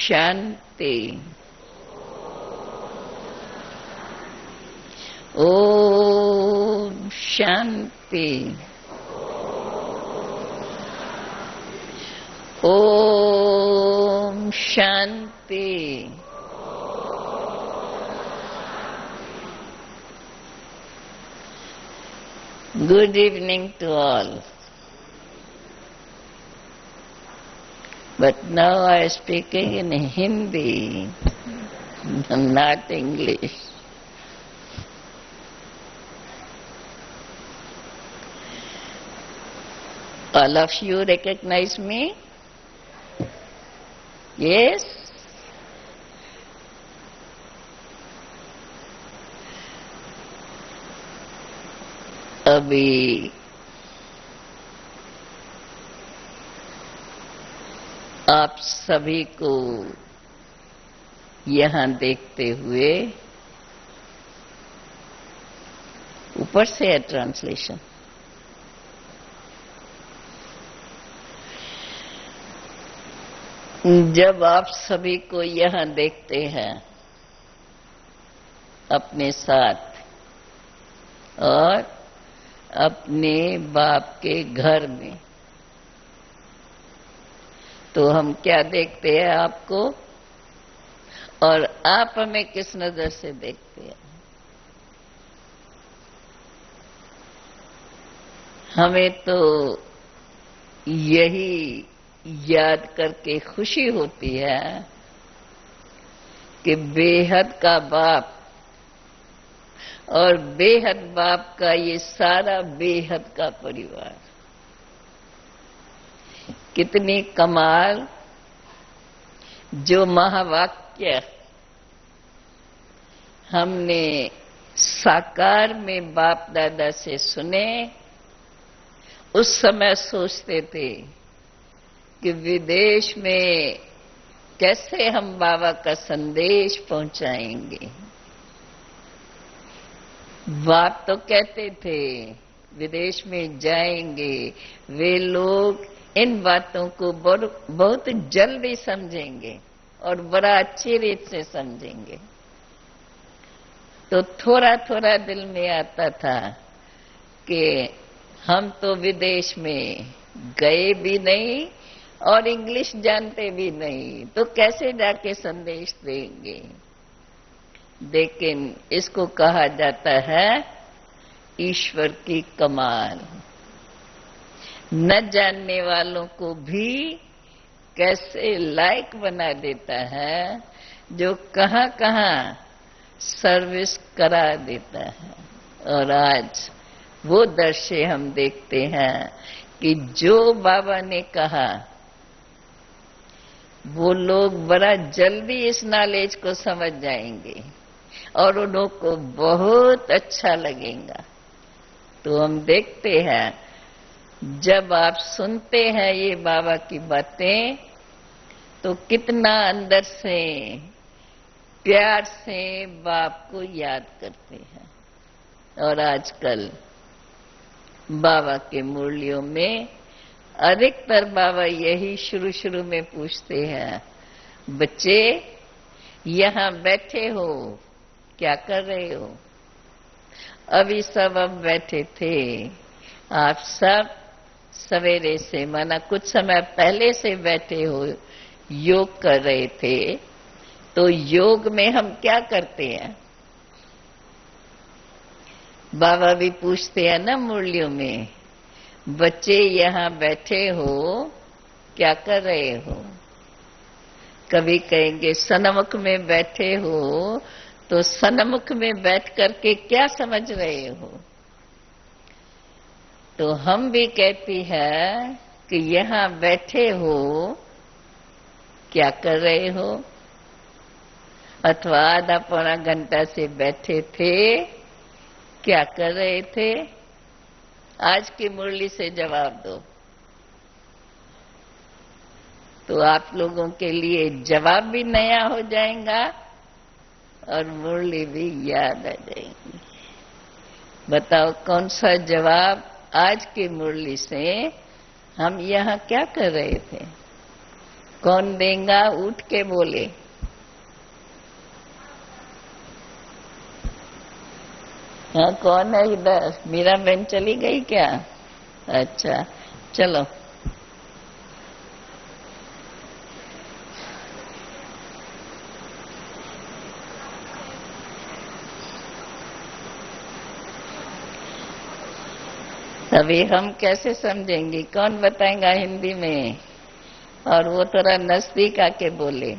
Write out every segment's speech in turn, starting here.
Shanti. Om Shanti. Om Shanti. Good evening to all. But now I am speaking in Hindi, not English. All of you recognize me? Yes? अभी आप सभी को यहाँ देखते हुए, ऊपर से है ट्रांसलेशन। जब आप सभी को यहाँ देखते हैं अपने साथ और अपने बाप के घर में, तो हम क्या देखते हैं आपको, और आप हमें किस नजर से देखते हैं? हमें तो यही याद करके खुशी होती है कि बेहद का बाप और बेहद बाप का ये सारा बेहद का परिवार, कितनी कमाल जो महावाक्य हमने साकार में बाप दादा से सुने, उस समय सोचते थे कि विदेश में कैसे हम बाबा का संदेश पहुंचाएंगे। बाप तो कहते थे विदेश में जाएंगे, वे लोग इन बातों को बहुत जल्दी समझेंगे और बड़ा अच्छी रीत से समझेंगे। तो थोड़ा थोड़ा दिल में आता था कि हम तो विदेश में गए भी नहीं और इंग्लिश जानते भी नहीं, तो कैसे जाके संदेश देंगे। लेकिन इसको कहा जाता है ईश्वर की कमाल। न जानने वालों को भी कैसे लायक बना देता है, जो कहां कहां सर्विस करा देता है। और आज वो दृश्य हम देखते हैं कि जो बाबा ने कहा, वो लोग बड़ा जल्दी इस नॉलेज को समझ जाएंगे और उन्हों को बहुत अच्छा लगेगा। तो हम देखते हैं, जब आप सुनते हैं ये बाबा की बातें, तो कितना अंदर से प्यार से बाप को याद करते हैं। और आजकल बाबा के मुरलियों में अधिकतर बाबा यही शुरू शुरू में पूछते हैं, बच्चे यहाँ बैठे हो, क्या कर रहे हो? अभी सब अब बैठे थे, आप सब सवेरे से, माना कुछ समय पहले से बैठे हो, योग कर रहे थे। तो योग में हम क्या करते हैं? बाबा भी पूछते हैं ना मुरलियों में, बच्चे यहाँ बैठे हो, क्या कर रहे हो? कभी कहेंगे सन्मुख में बैठे हो, तो सन्मुख में बैठ करके क्या समझ रहे हो? तो हम भी कहती है कि यहाँ बैठे हो, क्या कर रहे हो? अथवा आधा पौना घंटा से बैठे थे, क्या कर रहे थे? आज की मुरली से जवाब दो, तो आप लोगों के लिए जवाब भी नया हो जाएगा और मुरली भी याद आ जाएगी। बताओ कौन सा जवाब आज की मुरली से हम यहाँ क्या कर रहे थे? कौन देगा? उठ के बोले। हाँ, कौन है इधर? मीरा बहन चली गई क्या? अच्छा, चलो। अभी हम कैसे समझेंगे? कौन बताएगा हिंदी में? और वो थोड़ा नजदीक आके बोले।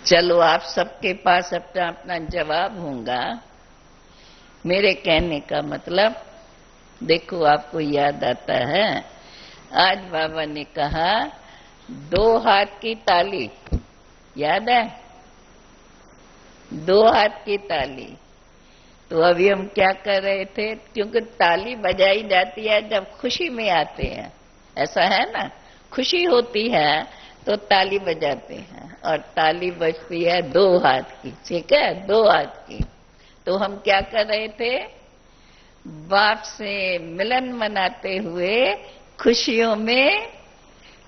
चलो, आप सबके पास अपना अपना जवाब होगा। मेरे कहने का मतलब, देखो, आपको याद आता है, आज बाबा ने कहा 2 हाथ की ताली। याद है? 2 हाथ की ताली। तो अभी हम क्या कर रहे थे? क्योंकि ताली बजाई जाती है जब खुशी में आते हैं, ऐसा है ना? खुशी होती है तो ताली बजाते हैं, और ताली बजती है 2 हाथ की। ठीक है, 2 हाथ की। तो हम क्या कर रहे थे? बाप से मिलन मनाते हुए खुशियों में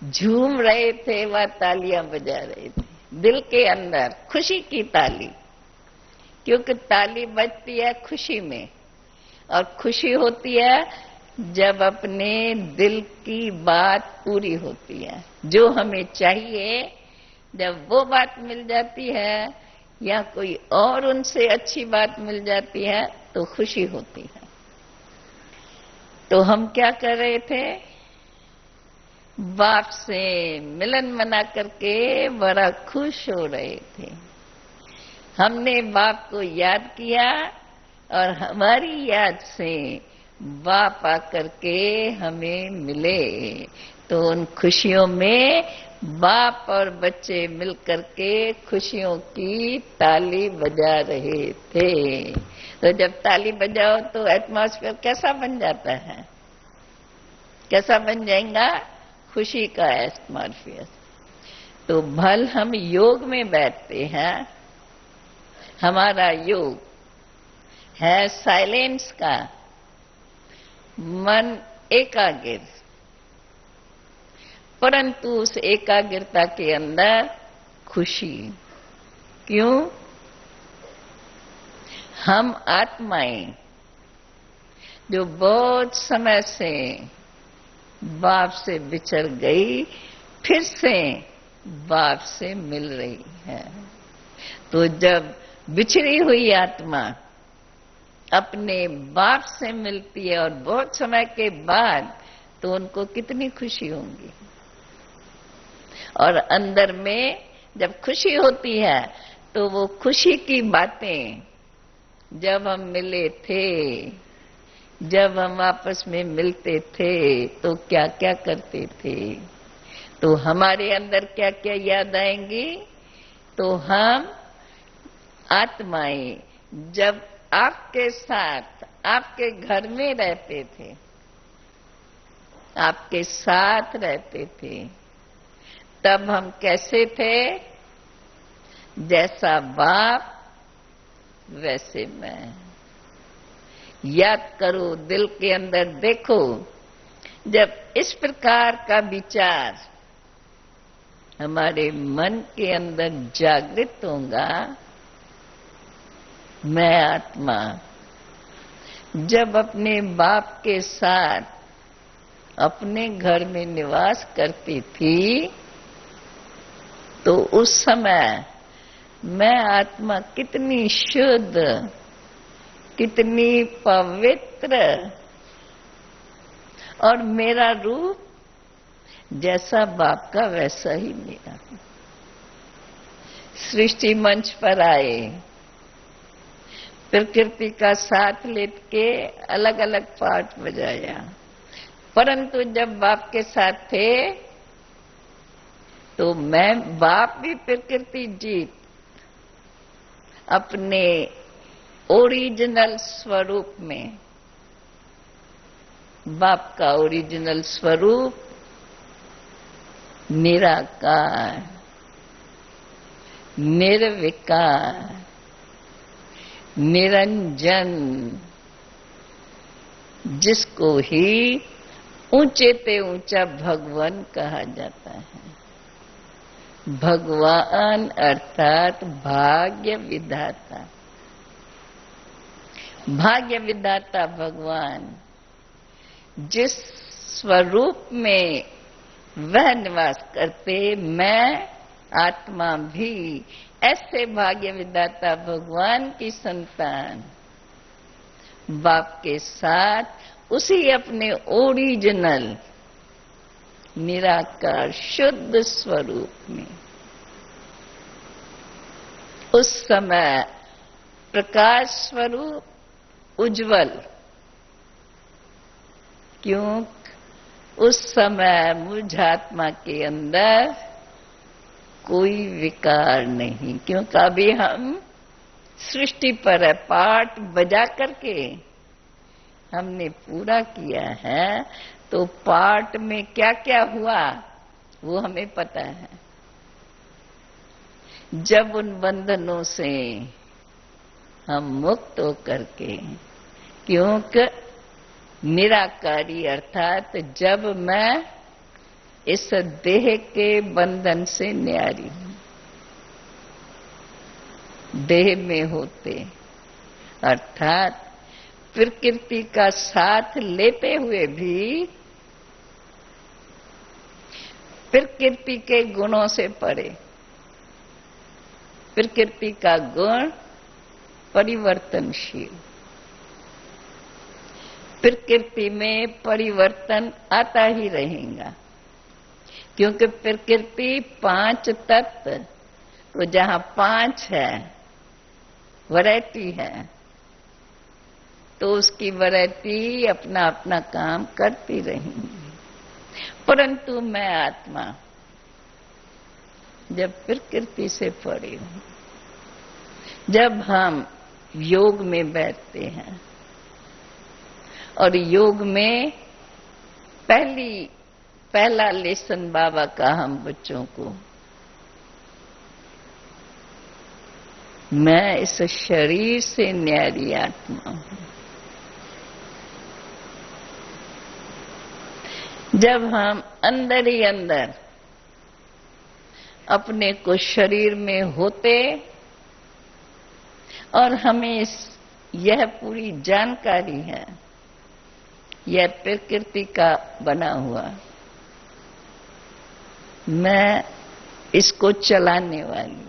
झूम रहे थे, वह तालियां बजा रहे थे दिल के अंदर, खुशी की ताली। क्योंकि ताली बजती है खुशी में, और खुशी होती है जब अपने दिल की बात पूरी होती है, जो हमें चाहिए। जब वो बात मिल जाती है या कोई और उनसे अच्छी बात मिल जाती है तो खुशी होती है। तो हम क्या कर रहे थे? बाप से मिलन मना करके बड़ा खुश हो रहे थे। हमने बाप को याद किया, और हमारी याद से बाप आकर के हमें मिले। तो उन खुशियों में बाप और बच्चे मिलकर के खुशियों की ताली बजा रहे थे। तो जब ताली बजाओ तो एटमॉस्फेयर कैसा बन जाता है? कैसा बन जाएगा? खुशी का एटमॉस्फेयर। तो भल हम योग में बैठते हैं, हमारा योग है साइलेंस का, मन एकाग्र, परंतु उस एकाग्रता के अंदर खुशी। क्यों? हम आत्माएं जो बहुत समय से बाप से बिछड़ गई, फिर से बाप से मिल रही है। तो जब बिछड़ी हुई आत्मा अपने बाप से मिलती है, और बहुत समय के बाद, तो उनको कितनी खुशी होगी। और अंदर में जब खुशी होती है तो वो खुशी की बातें, जब हम मिले थे, जब हम आपस में मिलते थे तो क्या क्या करते थे, तो हमारे अंदर क्या क्या याद आएंगी। तो हम आत्माएं जब आपके साथ आपके घर में रहते थे, आपके साथ रहते थे, तब हम कैसे थे? जैसा बाप वैसे मैं। याद करो, दिल के अंदर देखो, जब इस प्रकार का विचार हमारे मन के अंदर जागृत होगा, मैं आत्मा जब अपने बाप के साथ अपने घर में निवास करती थी, तो उस समय मैं आत्मा कितनी शुद्ध, कितनी पवित्र, और मेरा रूप जैसा बाप का वैसा ही मेरा। सृष्टि मंच पर आए, प्रकृति का साथ लेके अलग अलग पार्ट बजाया, परंतु जब बाप के साथ थे तो मैं बाप भी प्रकृति जीत अपने ओरिजिनल स्वरूप में, बाप का ओरिजिनल स्वरूप निराकार, निर्विकार, निरंजन, जिसको ही ऊंचे ते ऊंचा भगवान कहा जाता है। भगवान अर्थात भाग्य विधाता। भाग्य विधाता भगवान जिस स्वरूप में वह निवास करते, मैं आत्मा भी ऐसे भाग्य विधाता भगवान की संतान बाप के साथ उसी अपने ओरिजिनल निराकार शुद्ध स्वरूप में उस समय प्रकाश स्वरूप उज्जवल, क्यों उस समय मुझ आत्मा के अंदर कोई विकार नहीं, क्योंकि अभी हम सृष्टि पर है, पाठ बजा करके हमने पूरा किया है, तो पाठ में क्या क्या हुआ वो हमें पता है। जब उन बंधनों से हम मुक्त होकर के, क्योंकि निराकारी अर्थात जब मैं इस देह के बंधन से न्यारी हूं, देह में होते अर्थात प्रकृति का साथ लेते हुए भी प्रकृति के गुणों से परे, प्रकृति का गुण परिवर्तनशील, प्रकृति में परिवर्तन आता ही रहेगा, क्योंकि प्रकृति 5 तत्व, तो जहां 5 है वैरायटी है, तो उसकी वैरायटी अपना अपना काम करती रहेंगी। परंतु मैं आत्मा जब प्रकृति से परे हूं, जब हम योग में बैठते हैं और योग में पहला लेसन बाबा का हम बच्चों को, मैं इस शरीर से न्यारी आत्मा हूं। जब हम अंदर ही अंदर अपने को शरीर में होते और हमें यह पूरी जानकारी है, यह प्रकृति का बना हुआ, मैं इसको चलाने वाली,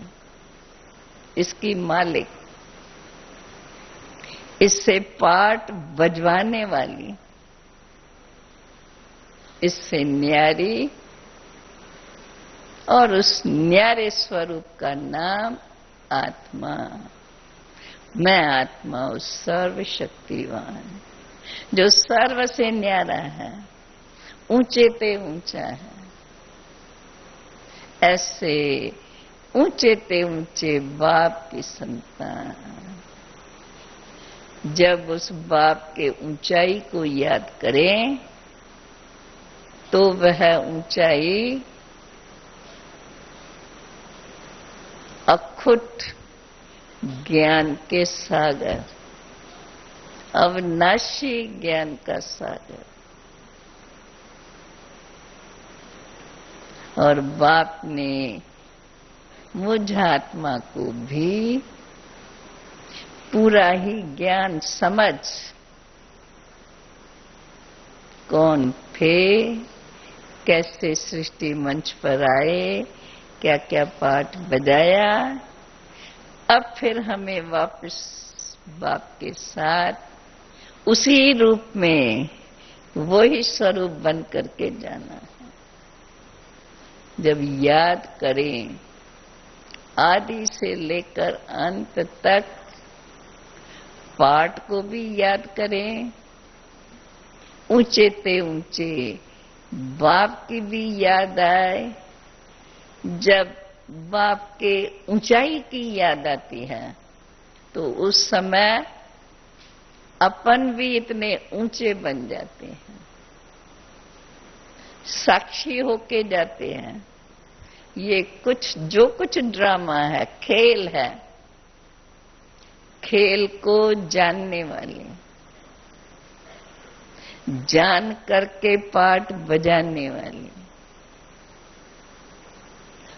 इसकी मालिक, इससे पाठ बजवाने वाली, इससे न्यारी, और उस न्यारे स्वरूप का नाम आत्मा। मैं आत्मा उस सर्वशक्तिवान जो सर्व से न्यारा है, ऊंचे ते ऊंचा है, ऐसे ऊंचे ते ऊंचे बाप की संतान जब उस बाप के ऊंचाई को याद करें तो वह ऊंचाई अखुट ज्ञान के सागर, अविनाशी ज्ञान का सागर, और बाप ने मुझ आत्मा को भी पूरा ही ज्ञान समझ, कौन थे, कैसे सृष्टि मंच पर आए, क्या क्या पाठ बजाया, अब फिर हमें वापस बाप के साथ उसी रूप में वही स्वरूप बन करके जाना है। जब याद करें आदि से लेकर अंत तक, पाठ को भी याद करें, ऊंचे ते ऊंचे बाप की भी याद आए। जब बाप के ऊंचाई की याद आती है तो उस समय अपन भी इतने ऊंचे बन जाते हैं, साक्षी होके जाते हैं। ये जो कुछ ड्रामा है, खेल है, खेल को जानने वाले जान करके पार्ट बजाने वाली,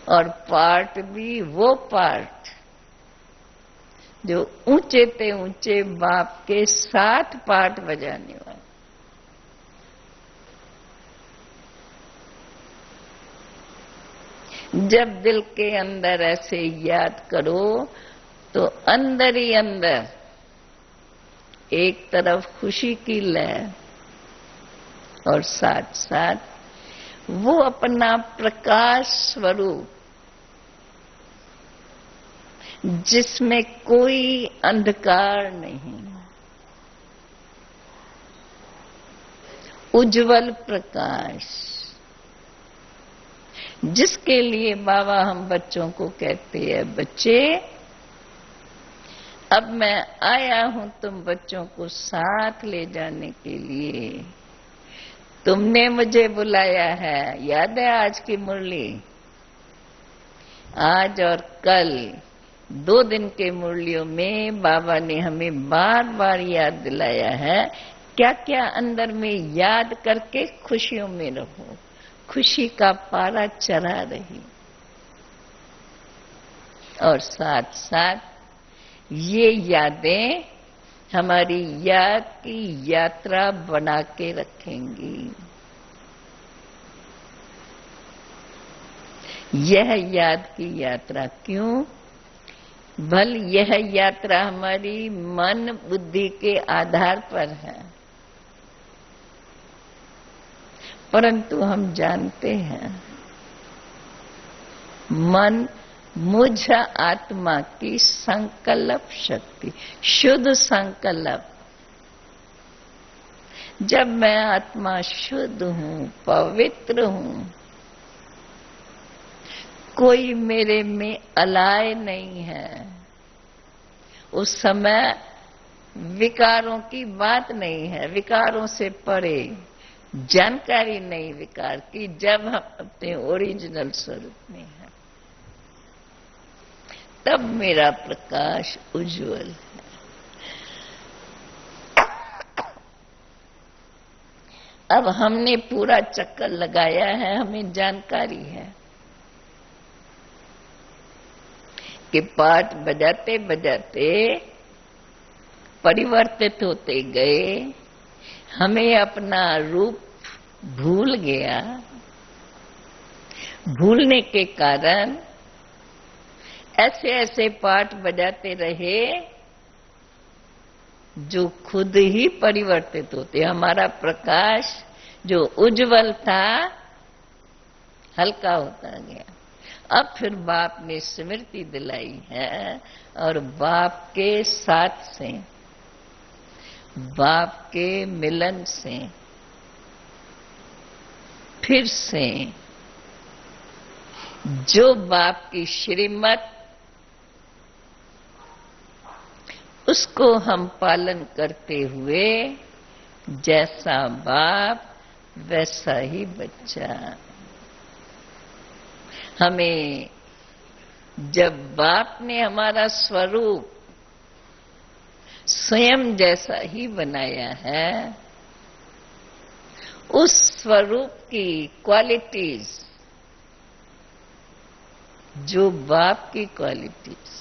और पार्ट भी वो पार्ट जो ऊंचे ते ऊंचे बाप के साथ पार्ट बजाने वाले। जब दिल के अंदर ऐसे याद करो तो अंदर ही अंदर एक तरफ खुशी की लहर और साथ साथ वो अपना प्रकाश स्वरूप जिसमें कोई अंधकार नहीं, उज्जवल प्रकाश, जिसके लिए बाबा हम बच्चों को कहते हैं, बच्चे अब मैं आया हूं तुम बच्चों को साथ ले जाने के लिए। तुमने मुझे बुलाया है, याद है आज की मुरली? आज और कल 2 दिन के मुरलियों में बाबा ने हमें बार बार याद दिलाया है, क्या क्या अंदर में याद करके खुशियों में रहो, खुशी का पारा चढ़ा रही, और साथ साथ ये यादें हमारी याद की यात्रा बना के रखेंगी। यह याद की यात्रा क्यों? भल यह यात्रा हमारी मन बुद्धि के आधार पर है, परंतु हम जानते हैं मन मुझ आत्मा की संकल्प शक्ति, शुद्ध संकल्प। जब मैं आत्मा शुद्ध हूं, पवित्र हूं, कोई मेरे में अलाय नहीं है, उस समय विकारों की बात नहीं है, विकारों से परे जानकारी नहीं विकार की, जब हम अपने ओरिजिनल स्वरूप में हैं, तब मेरा प्रकाश उज्जवल है। अब हमने पूरा चक्कर लगाया है, हमें जानकारी है कि पाठ बजाते बजाते परिवर्तित होते गए, हमें अपना रूप भूल गया। भूलने के कारण ऐसे ऐसे पाठ बजाते रहे जो खुद ही परिवर्तित होते। हमारा प्रकाश जो उज्जवल था हल्का होता गया। अब फिर बाप ने स्मृति दिलाई है, और बाप के साथ से, बाप के मिलन से फिर से जो बाप की श्रीमत, उसको हम पालन करते हुए जैसा बाप वैसा ही बच्चा। हमें जब बाप ने हमारा स्वरूप स्वयं जैसा ही बनाया है, उस स्वरूप की क्वालिटीज, जो बाप की क्वालिटीज,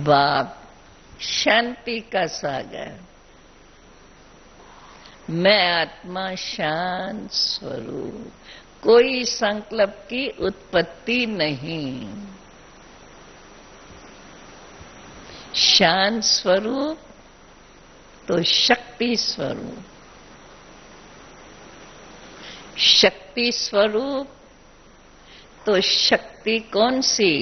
बाप शांति का सागर, मैं आत्मा शांत स्वरूप, कोई संकल्प की उत्पत्ति नहीं, शांत स्वरूप तो शक्ति स्वरूप, शक्ति स्वरूप तो शक्ति कौन सी?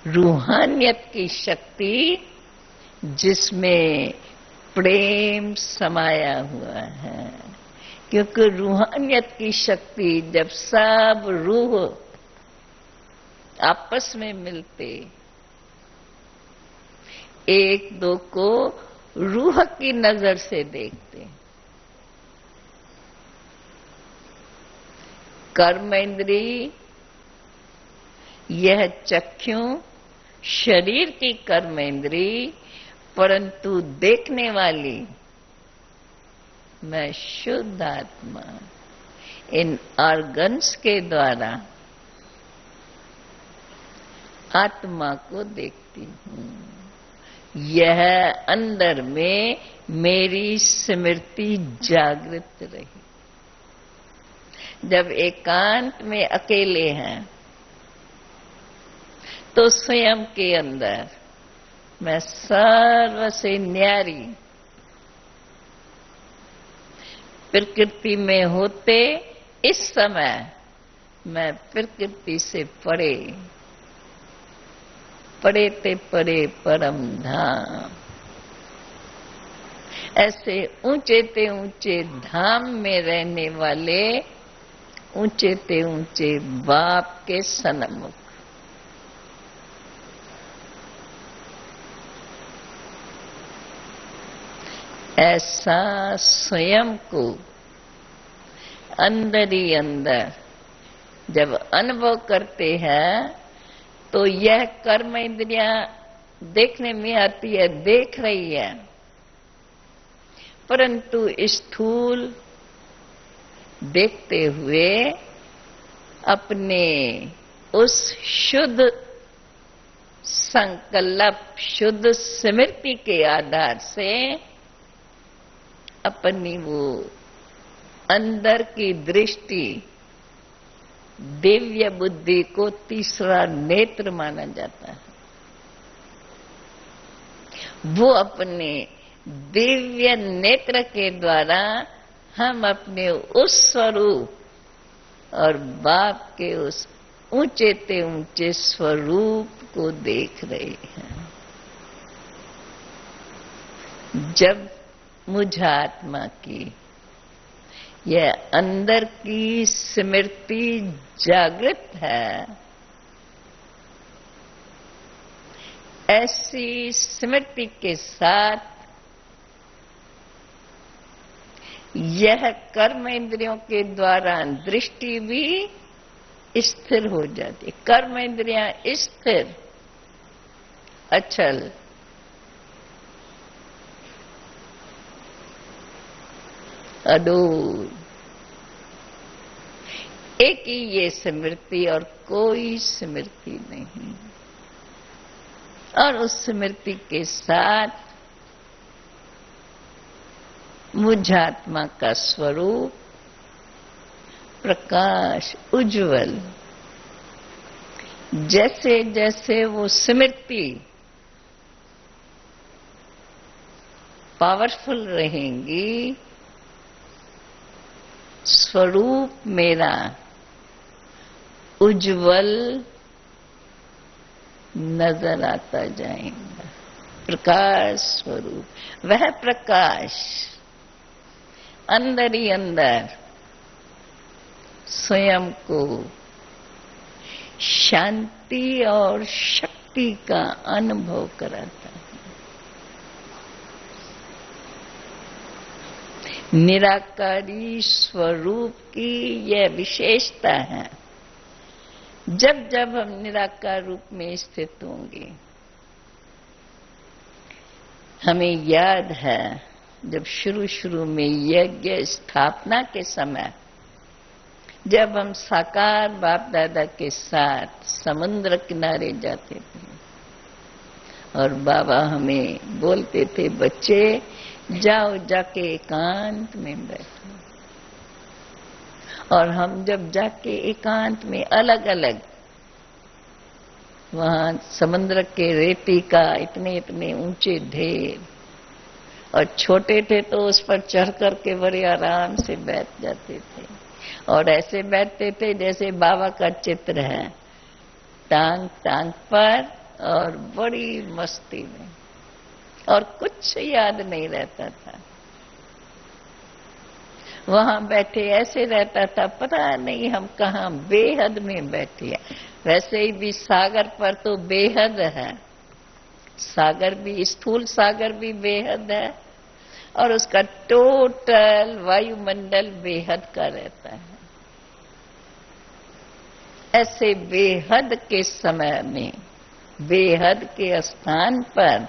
रूहानियत की शक्ति, जिसमें प्रेम समाया हुआ है। क्योंकि रूहानियत की शक्ति जब सब रूह आपस में मिलते, एक दो को रूह की नजर से देखते, कर्म इंद्री, यह चक्षु शरीर की कर्म इंद्री परंतु देखने वाली मैं शुद्ध आत्मा इन ऑर्गन्स के द्वारा आत्मा को देखती हूं। यह अंदर में मेरी स्मृति जागृत रही। जब एकांत में अकेले हैं तो स्वयं के अंदर मैं सर्व से न्यारी प्रकृति में होते इस समय मैं प्रकृति से परे परे ते परे परम धाम, ऐसे ऊंचे ते ऊंचे धाम में रहने वाले ऊंचे ते ऊंचे बाप के सन्मुख ऐसा स्वयं को अंदर ही अंदर जब अनुभव करते हैं तो यह कर्म इंद्रियां देखने में आती है, देख रही है, परंतु स्थूल देखते हुए अपने उस शुद्ध संकल्प, शुद्ध स्मृति के आधार से अपनी वो अंदर की दृष्टि, दिव्य बुद्धि को तीसरा नेत्र माना जाता है। वो अपने दिव्य नेत्र के द्वारा हम अपने उस स्वरूप और बाप के उस ऊंचे ते ऊंचे स्वरूप को देख रहे हैं। जब मुझ आत्मा की यह अंदर की स्मृति जागृत है, ऐसी स्मृति के साथ यह कर्म इंद्रियों के द्वारा दृष्टि भी स्थिर हो जाती है। कर्म इंद्रियां स्थिर, अचल, अडोल, एक ही ये स्मृति और कोई स्मृति नहीं। और उस स्मृति के साथ मुझ आत्मा का स्वरूप प्रकाश उज्जवल, जैसे जैसे वो स्मृति पावरफुल रहेंगी, स्वरूप मेरा उज्जवल नजर आता जाएगा। प्रकाश स्वरूप, वह प्रकाश अंदर ही अंदर स्वयं को शांति और शक्ति का अनुभव कराता है। निराकारी स्वरूप की यह विशेषता है। जब जब हम निराकार रूप में स्थित होंगे, हमें याद है जब शुरू शुरू में यज्ञ स्थापना के समय जब हम साकार बाप दादा के साथ समुद्र किनारे जाते थे और बाबा हमें बोलते थे, बच्चे जाओ जाके एकांत में बैठो। और हम जब जाके एकांत में अलग अलग वहां समुद्र के रेती का इतने इतने ऊंचे ढेर, और छोटे थे तो उस पर चढ़ कर के बड़े आराम से बैठ जाते थे और ऐसे बैठते थे जैसे बाबा का चित्र है, टांग टांग पर और बड़ी मस्ती में, और कुछ याद नहीं रहता था। वहां बैठे ऐसे रहता था पता नहीं हम कहाँ बेहद में बैठे हैं। वैसे ही भी सागर पर तो बेहद है, सागर भी, स्थूल सागर भी बेहद है और उसका टोटल वायुमंडल बेहद का रहता है। ऐसे बेहद के समय में, बेहद के स्थान पर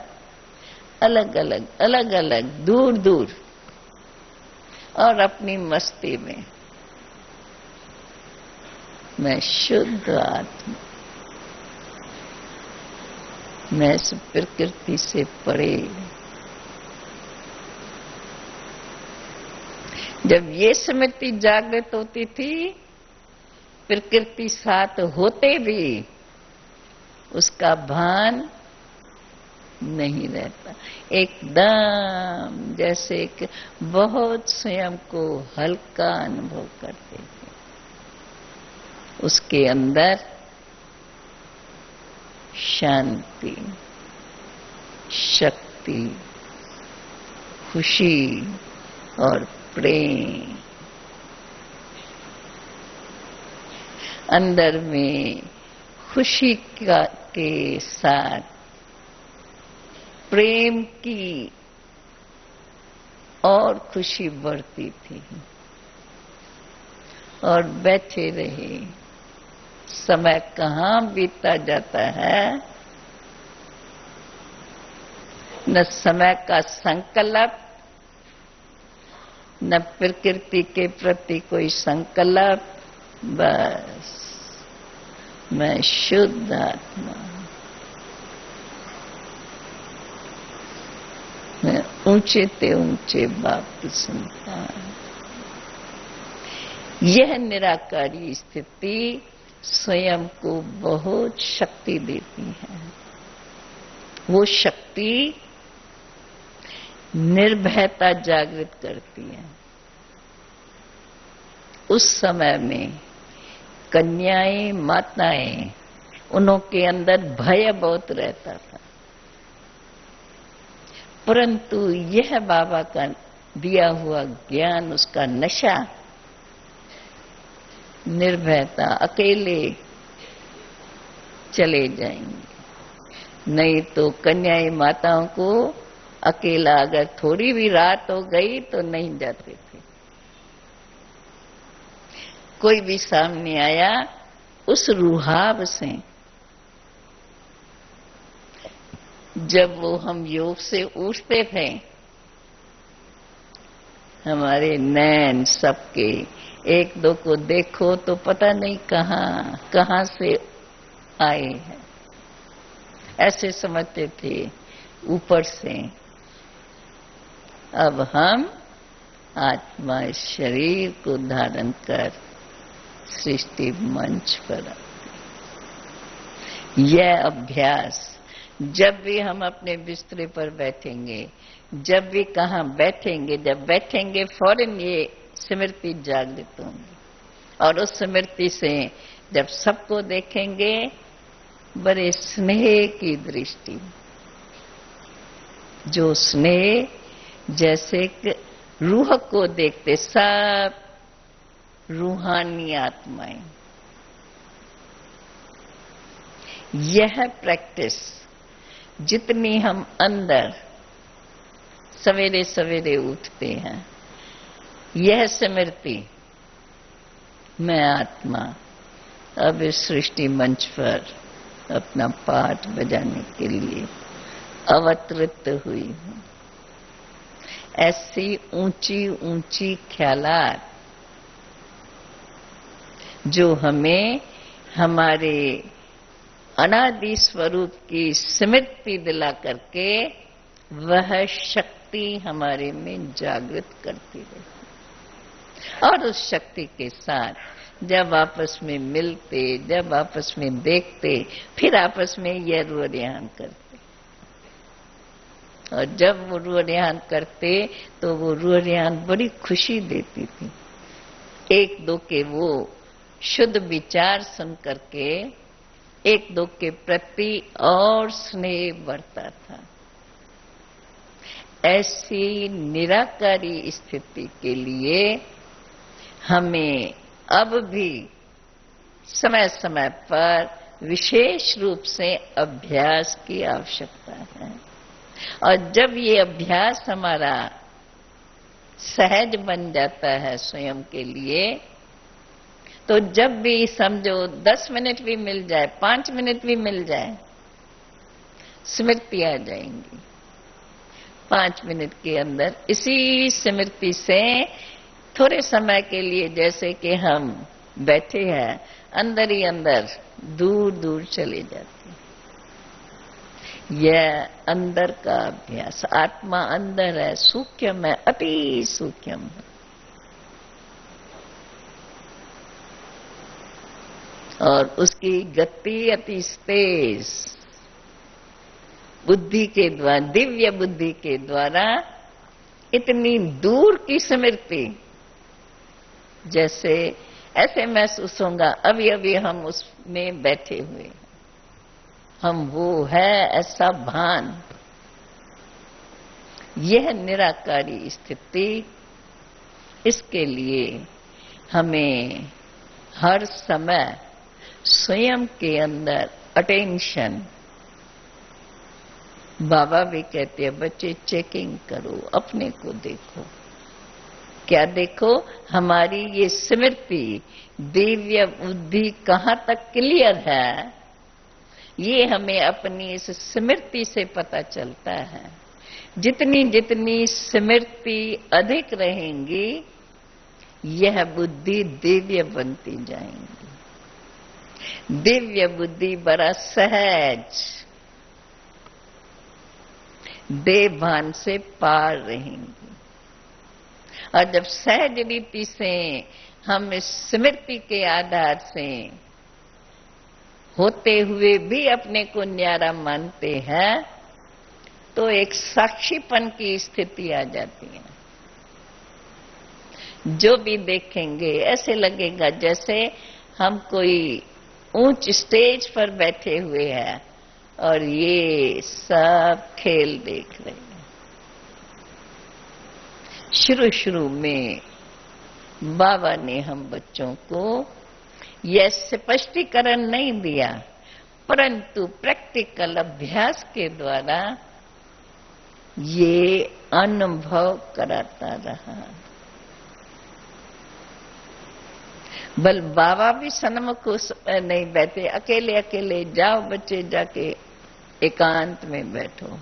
अलग अलग अलग अलग दूर दूर और अपनी मस्ती में मैं शुद्ध आत्मा, मैं इस प्रकृति से परे। जब ये स्मृति जागृत होती थी, प्रकृति साथ होते भी उसका भान नहीं रहता, एकदम जैसे एक बहुत स्वयं को हल्का अनुभव करते थे। उसके अंदर शांति, शक्ति, खुशी और प्रेम, अंदर में खुशी के साथ प्रेम की और खुशी बढ़ती थी। और बैठे रहे, समय कहाँ बीतता जाता है, न समय का संकल्प, न प्रकृति के प्रति कोई संकल्प, बस मैं शुद्ध आत्मा, मैं ऊंचे ते ऊंचे बाप की संतान। यह निराकारी स्थिति स्वयं को बहुत शक्ति देती है। वो शक्ति निर्भयता जागृत करती है। उस समय में कन्याएं, माताएं, उनके अंदर भय बहुत रहता था, परंतु यह बाबा का दिया हुआ ज्ञान, उसका नशा, निर्भयता, अकेले चले जाएंगे। नहीं तो कन्याएं माताओं को अकेला अगर थोड़ी भी रात हो गई तो नहीं जाते थे। कोई भी सामने आया, उस रुहाब से जब वो हम योग से उठते थे, हमारे नैन सबके एक दो को देखो तो पता नहीं कहां से आए हैं, ऐसे समझते थे ऊपर से। अब हम आत्मा इस शरीर को धारण कर सृष्टि मंच पर आते। यह अभ्यास जब भी हम अपने बिस्तरे पर बैठेंगे, जब भी कहाँ बैठेंगे, जब बैठेंगे फौरन ये स्मृति जागृत होंगी। और उस स्मृति से जब सबको देखेंगे, बड़े स्नेह की दृष्टि, जो स्नेह जैसे रूह को देखते, सब रूहानी आत्माएं। यह प्रैक्टिस जितनी हम अंदर सवेरे सवेरे उठते हैं, यह स्मृति मैं आत्मा अब इस सृष्टि मंच पर अपना पाठ बजाने के लिए अवतरित हुई हूं। ऐसी ऊंची ऊंची ख्यालात जो हमें हमारे अनादि स्वरूप की स्मृति दिला करके वह शक्ति हमारे में जागृत करती रहती। और उस शक्ति के साथ जब आपस में मिलते, जब आपस में देखते, फिर आपस में यह रुआन करते। और जब वो रुआन करते तो वो रुआन बड़ी खुशी देती थी। एक दो के वो शुद्ध विचार सुन करके एक दो के प्रति और स्नेह बढ़ता था। ऐसी निराकारी स्थिति के लिए हमें अब भी समय समय पर विशेष रूप से अभ्यास की आवश्यकता है। और जब ये अभ्यास हमारा सहज बन जाता है स्वयं के लिए, तो जब भी समझो 10 मिनट भी मिल जाए, 5 मिनट भी मिल जाए, स्मृति आ जाएंगी। 5 मिनट के अंदर इसी स्मृति से थोड़े समय के लिए, जैसे कि हम बैठे हैं, अंदर ही अंदर दूर दूर चले जाते हैं। यह अंदर का अभ्यास। आत्मा अंदर है, सूक्ष्म है, अति सूक्ष्म है, और उसकी गति अति तेज। बुद्धि के द्वारा, दिव्य बुद्धि के द्वारा इतनी दूर की स्मृति, जैसे ऐसे महसूस होगा अभी अभी हम उसमें बैठे हुए, हम वो है ऐसा भान। यह निराकारी स्थिति, इसके लिए हमें हर समय स्वयं के अंदर अटेंशन। बाबा भी कहते हैं बच्चे चेकिंग करो, अपने को देखो। क्या देखो? हमारी ये स्मृति, दिव्य बुद्धि कहाँ तक क्लियर है, ये हमें अपनी इस स्मृति से पता चलता है। जितनी जितनी स्मृति अधिक रहेंगी, यह बुद्धि दिव्य बनती जाएंगी। दिव्य बुद्धि बड़ा सहज, देह भान से पार रहेंगी। और जब सहज रीति से हम इस स्मृति के आधार से होते हुए भी अपने को न्यारा मानते हैं, तो एक साक्षीपन की स्थिति आ जाती है। जो भी देखेंगे ऐसे लगेगा जैसे हम कोई ऊंच स्टेज पर बैठे हुए हैं और ये सब खेल देख रहे हैं। शुरू शुरू में बाबा ने हम बच्चों को यह स्पष्टीकरण नहीं दिया, परंतु प्रैक्टिकल अभ्यास के द्वारा ये अनुभव कराता रहा। बल बाबा भी सन्मुख नहीं बैठे, अकेले अकेले जाओ बच्चे, जाके एकांत में बैठो।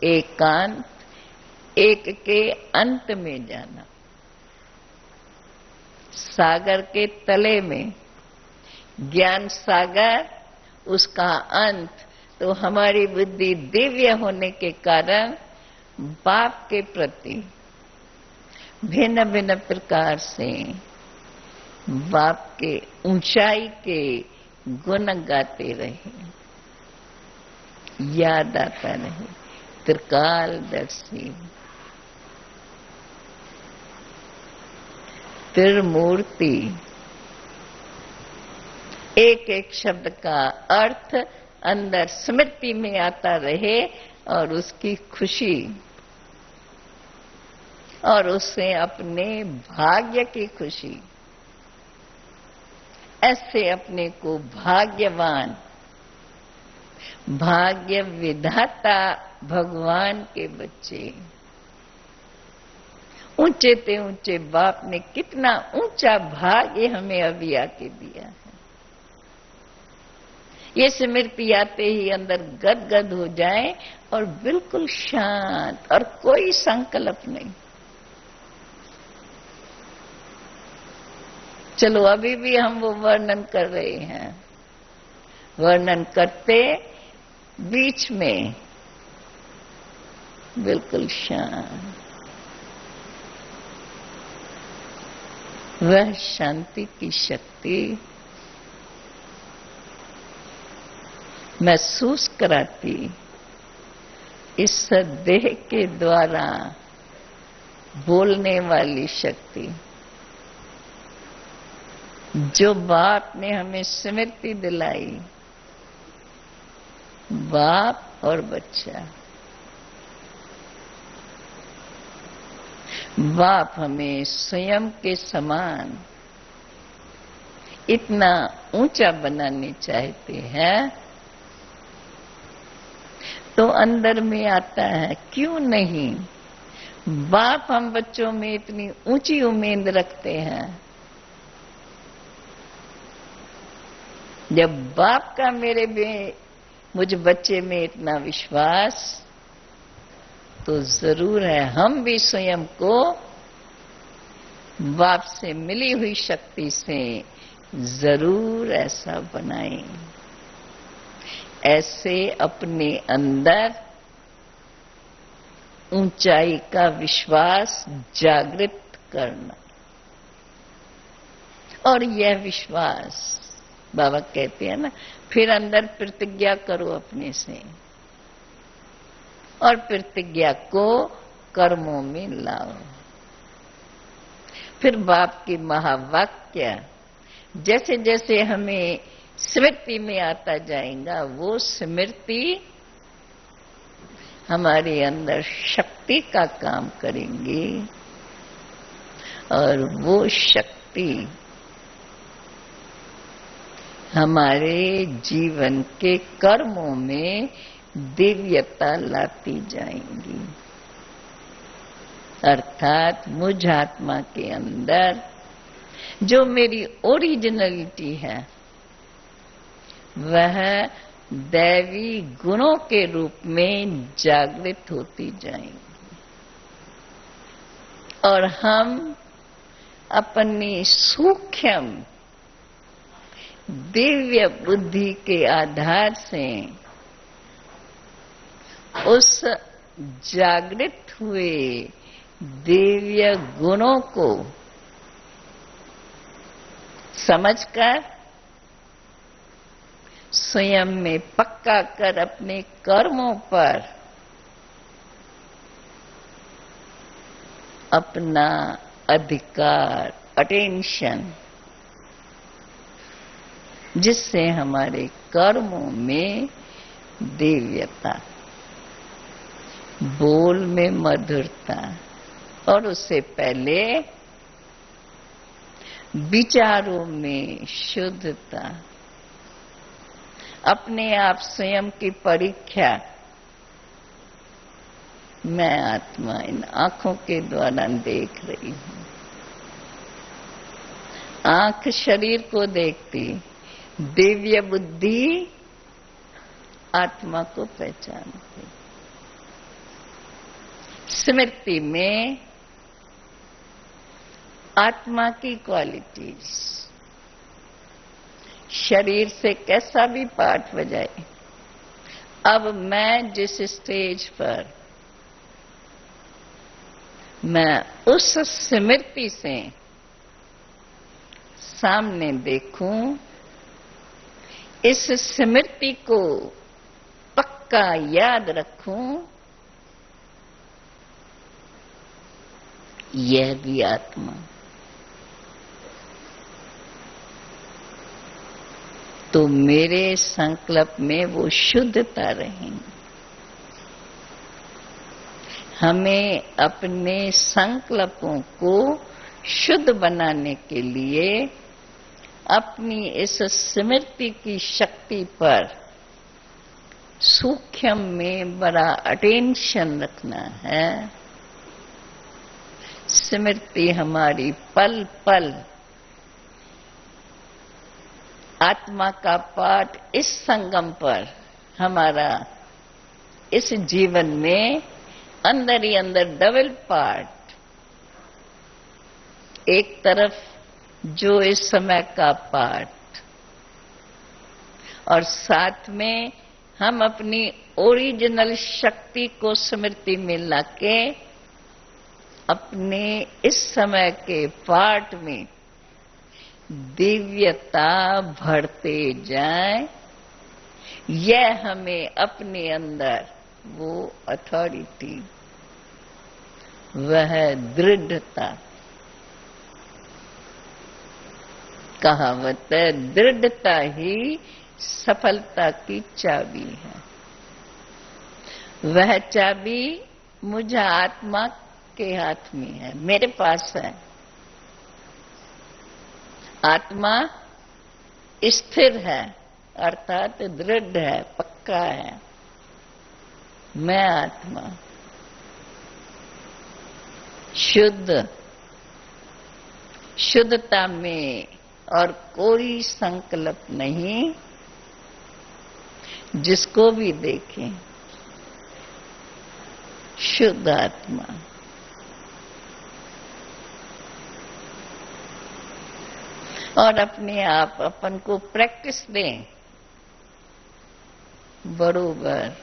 एकांत, एक के अंत में जाना, सागर के तले में, ज्ञान सागर उसका अंत। तो हमारी बुद्धि दिव्य होने के कारण बाप के प्रति भिन्न भिन्न प्रकार से बाप के ऊंचाई के गुण गाते रहे, याद आता रहे। त्रिकालदर्शी, त्रिमूर्ति, एक एक शब्द का अर्थ अंदर स्मृति में आता रहे और उसकी खुशी और उससे अपने भाग्य की खुशी। ऐसे अपने को भाग्यवान, भाग्य विधाता भगवान के बच्चे। ऊंचे ते ऊंचे बाप ने कितना ऊंचा भाग्य हमें अभी आके दिया है। ये स्मृति आते ही अंदर गदगद हो जाए और बिल्कुल शांत और कोई संकल्प नहीं। चलो अभी भी हम वो वर्णन कर रहे हैं, वर्णन करते बीच में बिल्कुल शांत। वह शांति की शक्ति महसूस कराती इस देह के द्वारा बोलने वाली शक्ति, जो बाप ने हमें स्मृति दिलाई। बाप और बच्चा, बाप हमें स्वयं के समान इतना ऊंचा बनाने चाहते हैं, तो अंदर में आता है क्यों नहीं। बाप हम बच्चों में इतनी ऊंची उम्मीद रखते हैं। जब बाप का मुझ बच्चे में इतना विश्वास, तो जरूर है हम भी स्वयं को बाप से मिली हुई शक्ति से जरूर ऐसा बनाएं। ऐसे अपने अंदर ऊंचाई का विश्वास जागृत करना। और यह विश्वास बाबा कहते हैं ना, फिर अंदर प्रतिज्ञा करो अपने से और प्रतिज्ञा को कर्मों में लाओ। फिर बाप की महावाक्य जैसे जैसे हमें स्मृति में आता जाएगा, वो स्मृति हमारे अंदर शक्ति का काम करेंगी और वो शक्ति हमारे जीवन के कर्मों में दिव्यता लाती जाएंगी। अर्थात मुझ आत्मा के अंदर जो मेरी ओरिजिनलिटी है वह दैवी गुणों के रूप में जागृत होती जाएंगी और हम अपनी सूक्ष्म दिव्य बुद्धि के आधार से उस जागृत हुए दिव्य गुणों को समझकर स्वयं में पक्का कर अपने कर्मों पर अपना अधिकार, अटेंशन, जिससे हमारे कर्मों में दिव्यता, बोल में मधुरता और उससे पहले विचारों में शुद्धता, अपने आप स्वयं की परीक्षा। मैं आत्मा इन आंखों के द्वारा देख रही हूं। आंख शरीर को देखती, दिव्य बुद्धि आत्मा को पहचानती। स्मृति में आत्मा की क्वालिटीज, शरीर से कैसा भी पाठ बजाए, अब मैं जिस स्टेज पर मैं उस स्मृति से सामने देखूं, इस स्मृति को पक्का याद रखूं, यह भी आत्मा। तो मेरे संकल्प में वो शुद्धता रहेंगी। हमें अपने संकल्पों को शुद्ध बनाने के लिए अपनी इस स्मृति की शक्ति पर सूक्ष्म में बड़ा अटेंशन रखना है। स्मृति हमारी पल पल आत्मा का पाठ इस संगम पर हमारा इस जीवन में अंदर ही अंदर डबल पार्ट, एक तरफ जो इस समय का पाठ और साथ में हम अपनी ओरिजिनल शक्ति को स्मृति में लाके अपने इस समय के पाठ में दिव्यता भरते जाए। यह हमें अपने अंदर वो अथॉरिटी, वह दृढ़ता, कहावत है दृढ़ता ही सफलता की चाबी है। वह चाबी मुझ आत्मा के हाथ में है, मेरे पास है। आत्मा स्थिर है, अर्थात दृढ़ है, पक्का है। मैं आत्मा शुद्ध, शुद्धता में और कोई संकल्प नहीं। जिसको भी देखें शुद्ध आत्मा। और अपने आप अपन को प्रैक्टिस दें बरोबर,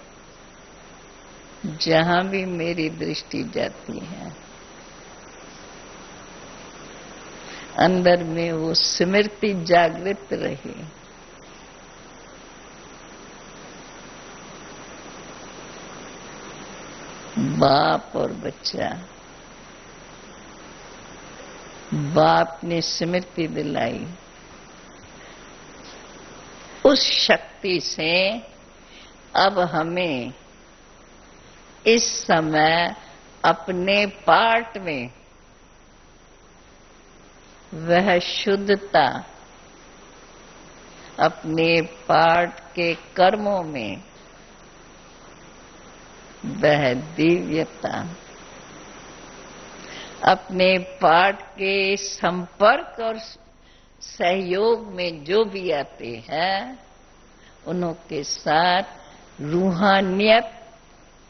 जहां भी मेरी दृष्टि जाती है अंदर में वो स्मृति जागृत रहे। बाप और बच्चा, बाप ने स्मृति दिलाई, उस शक्ति से अब हमें इस समय अपने पार्ट में वह शुद्धता, अपने पार्ट के कर्मों में वह दिव्यता, अपने पार्ट के संपर्क और सहयोग में जो भी आते हैं उनके साथ रूहानियत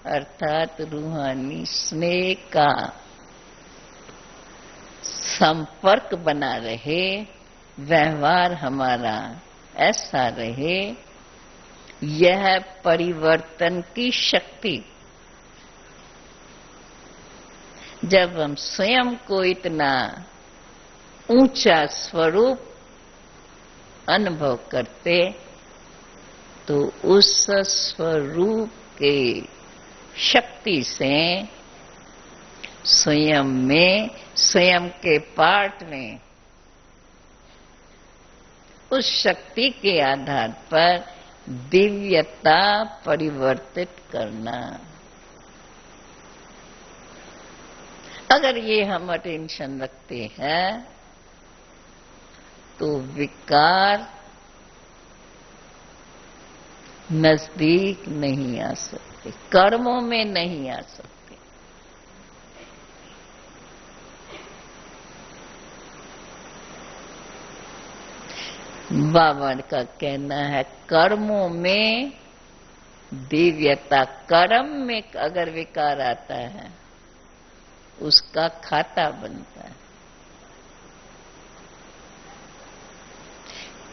अर्थात रूहानी स्नेह का संपर्क बना रहे, व्यवहार हमारा ऐसा रहे। यह परिवर्तन की शक्ति, जब हम स्वयं को इतना ऊंचा स्वरूप अनुभव करते तो उस स्वरूप के शक्ति से स्वयं में, स्वयं के पार्ट में उस शक्ति के आधार पर दिव्यता परिवर्तित करना। अगर ये हम अटेंशन रखते हैं तो विकार नजदीक नहीं आ सकते, कर्मों में नहीं आ सकते। बाबा का कहना है कर्मों में दिव्यता, कर्म में अगर विकार आता है उसका खाता बनता है।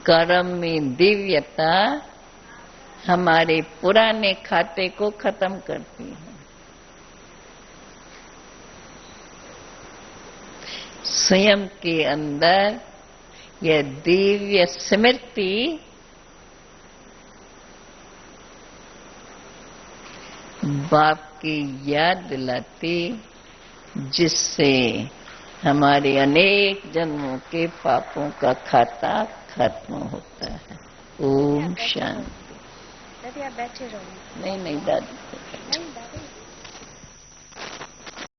कर्म में दिव्यता हमारे पुराने खाते को खत्म करती है। स्वयं के अंदर यह दिव्य स्मृति बाप की याद दिलाती, जिससे हमारे अनेक जन्मों के पापों का खाता खत्म होता है। ओम शांति। दादी आप बैठे रहो। नहीं दादी।